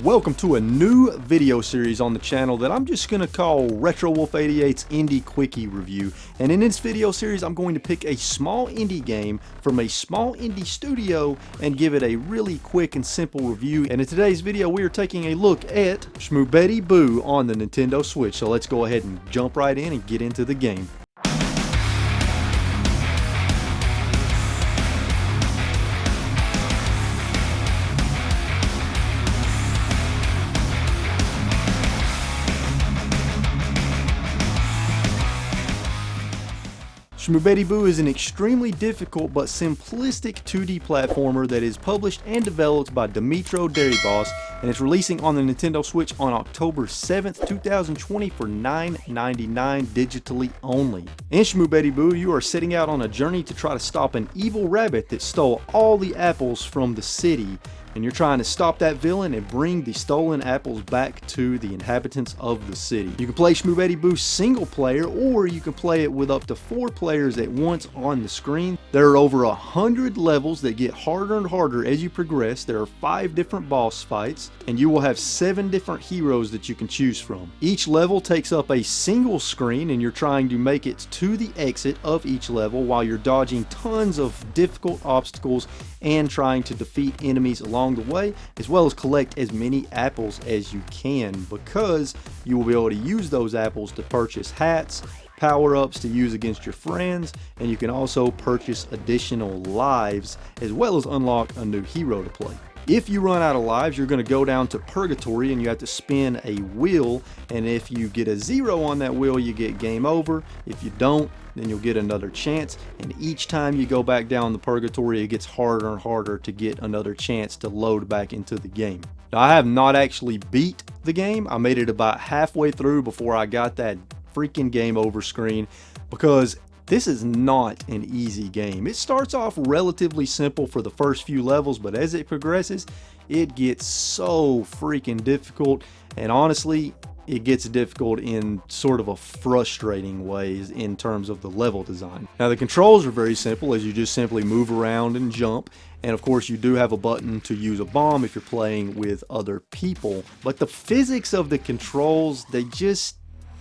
Welcome to a new video series on the channel that I'm just going to call RetroWolf 88's Indie Quickie Review. And in this video series, I'm going to pick a small indie game from a small indie studio and give it a really quick and simple review. And in today's video, we are taking a look at Shmubedi Boo on the Nintendo Switch. So let's go ahead and jump right in and get into the game. Shmubedi Boo is an extremely difficult but simplistic 2D platformer that is published and developed by Dimitro Deribos, and it's releasing on the Nintendo Switch on October 7th, 2020 for $9.99 digitally only. In Shmubedi Boo, you are setting out on a journey to try to stop an evil rabbit that stole all the apples from the city. And you're trying to stop that villain and bring the stolen apples back to the inhabitants of the city. You can play Shmubedi Boo single player, or you can play it with up to 4 players at once on the screen. There are over 100 levels that get harder and harder as you progress. There are 5 different boss fights, and you will have 7 different heroes that you can choose from. Each level takes up a single screen, and you're trying to make it to the exit of each level while you're dodging tons of difficult obstacles and trying to defeat enemies along the way, as well as collect as many apples as you can, because you will be able to use those apples to purchase hats, power-ups to use against your friends, and you can also purchase additional lives as well as unlock a new hero to play. If you run out of lives, you're going to go down to Purgatory and you have to spin a wheel, and if you get a 0 on that wheel, you get game over. If you don't, then you'll get another chance, and each time you go back down the Purgatory, it gets harder and harder to get another chance to load back into the game. Now, I have not actually beat the game. I made it about halfway through before I got that freaking game over screen, because this is not an easy game. It starts off relatively simple for the first few levels, but as it progresses, it gets so freaking difficult, and honestly, it gets difficult in sort of a frustrating way in terms of the level design. Now, the controls are very simple, as you just simply move around and jump, and of course you do have a button to use a bomb if you're playing with other people, but the physics of the controls, they just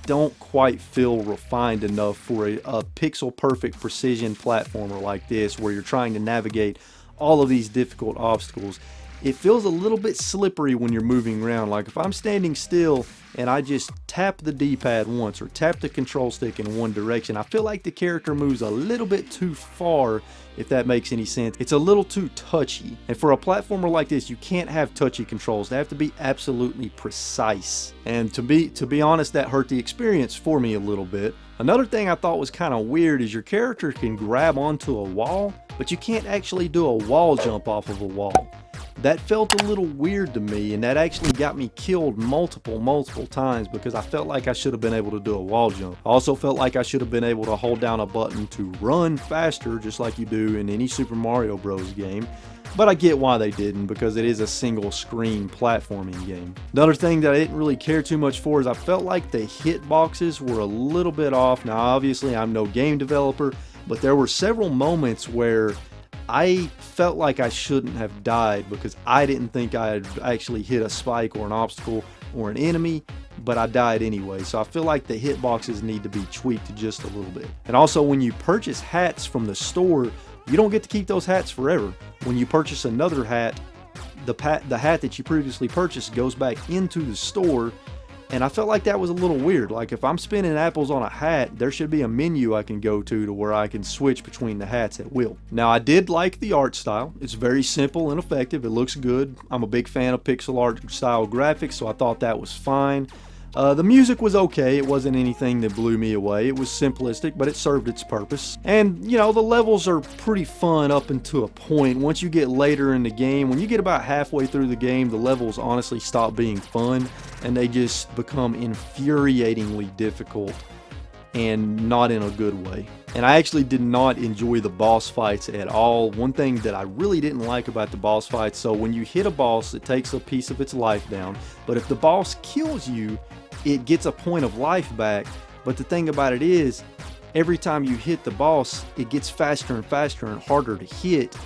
don't quite feel refined enough for a pixel perfect precision platformer like this, where you're trying to navigate all of these difficult obstacles. It feels a little bit slippery when you're moving around. Like if I'm standing still and I just tap the D-pad once or tap the control stick in one direction, I feel like the character moves a little bit too far, if that makes any sense. It's a little too touchy. And for a platformer like this, you can't have touchy controls. They have to be absolutely precise. And to be honest, that hurt the experience for me a little bit. Another thing I thought was kind of weird is your character can grab onto a wall, but you can't actually do a wall jump off of a wall. That felt a little weird to me, and that actually got me killed multiple times because I felt like I should have been able to do a wall jump. I also felt like I should have been able to hold down a button to run faster, just like you do in any Super Mario Bros. Game. But I get why they didn't, because it is a single screen platforming game. Another thing that I didn't really care too much for is I felt like the hitboxes were a little bit off. Now obviously I'm no game developer, but there were several moments where I felt like I shouldn't have died because I didn't think I had actually hit a spike or an obstacle or an enemy, but I died anyway. So I feel like the hitboxes need to be tweaked just a little bit. And also, when you purchase hats from the store, you don't get to keep those hats forever. When you purchase another hat, the hat that you previously purchased goes back into the store, and I felt like that was a little weird. Like if I'm spinning apples on a hat, there should be a menu I can go to where I can switch between the hats at will. Now, I did like the art style. It's very simple and effective. It looks good. I'm a big fan of pixel art style graphics, so I thought that was fine. The music was okay. It wasn't anything that blew me away. It was simplistic, but it served its purpose. And, you know, the levels are pretty fun up until a point. Once you get later in the game, when you get about halfway through the game, the levels honestly stop being fun, and they just become infuriatingly difficult, and not in a good way. And I actually did not enjoy the boss fights at all. One thing that I really didn't like about the boss fights, so when you hit a boss, it takes a piece of its life down, but if the boss kills you, it gets a point of life back. But the thing about it is, every time you hit the boss, it gets faster and faster and harder to hit,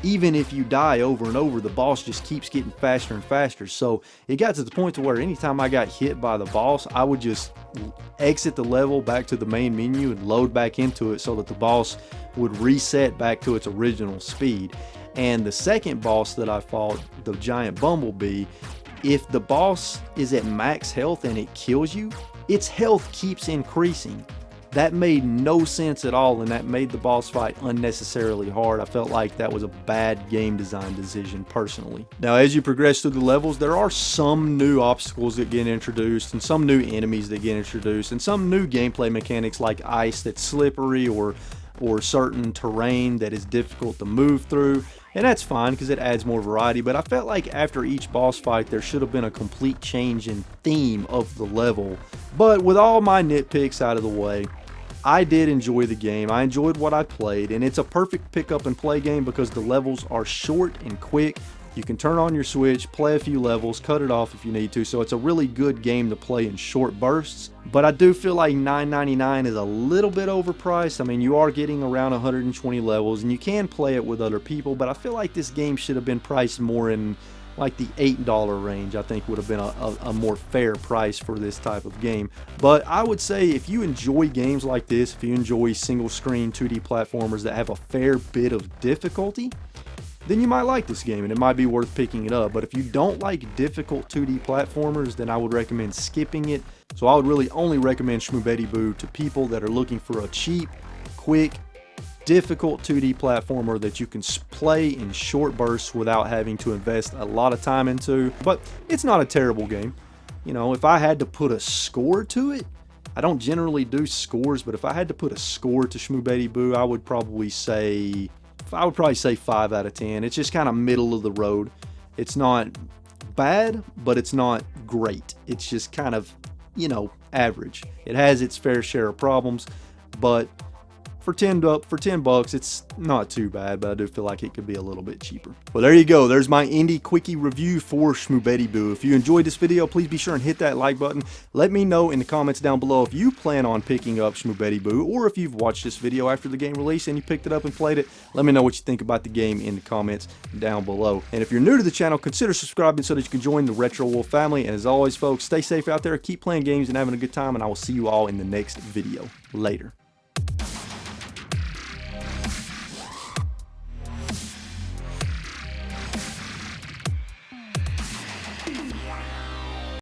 even if you die over and over, the boss just keeps getting faster and faster. So it got to the point to where anytime I got hit by the boss, I would just exit the level back to the main menu and load back into it so that the boss would reset back to its original speed. And the second boss that I fought, the giant bumblebee, if the boss is at max health and it kills you, its health keeps increasing. That made no sense at all, and that made the boss fight unnecessarily hard. I felt like that was a bad game design decision personally. Now, as you progress through the levels, there are some new obstacles that get introduced, and some new enemies that get introduced, and some new gameplay mechanics like ice that's slippery, or certain terrain that is difficult to move through. And that's fine because it adds more variety, but I felt like after each boss fight there should have been a complete change in theme of the level. But with all my nitpicks out of the way, I did enjoy the game. I enjoyed what I played, and it's a perfect pick up and play game because the levels are short and quick. You can turn on your Switch, play a few levels, cut it off if you need to, so it's a really good game to play in short bursts. But I do feel like $9.99 is a little bit overpriced. I mean, you are getting around 120 levels, and you can play it with other people, but I feel like this game should have been priced more in like the $8 range. I think would have been a more fair price for this type of game. But I would say if you enjoy games like this, if you enjoy single screen 2D platformers that have a fair bit of difficulty, then you might like this game and it might be worth picking it up. But if you don't like difficult 2D platformers, then I would recommend skipping it. So I would really only recommend Shmubedi Boo to people that are looking for a cheap, quick, difficult 2D platformer that you can play in short bursts without having to invest a lot of time into. But it's not a terrible game. You know, if I had to put a score to it, I don't generally do scores, but if I had to put a score to Shmubedi Boo, I would probably say 5 out of 10. It's just kind of middle of the road. It's not bad, but it's not great. It's just kind of, you know, average. It has its fair share of problems, but for $10, it's not too bad, but I do feel like it could be a little bit cheaper. Well, there you go. There's my indie quickie review for Shmubedi Boo. If you enjoyed this video, please be sure and hit that like button. Let me know in the comments down below if you plan on picking up Shmubedi Boo, or if you've watched this video after the game release and you picked it up and played it. Let me know what you think about the game in the comments down below. And if you're new to the channel, consider subscribing so that you can join the RetroWolf family. And as always, folks, stay safe out there, keep playing games and having a good time, and I will see you all in the next video. Later.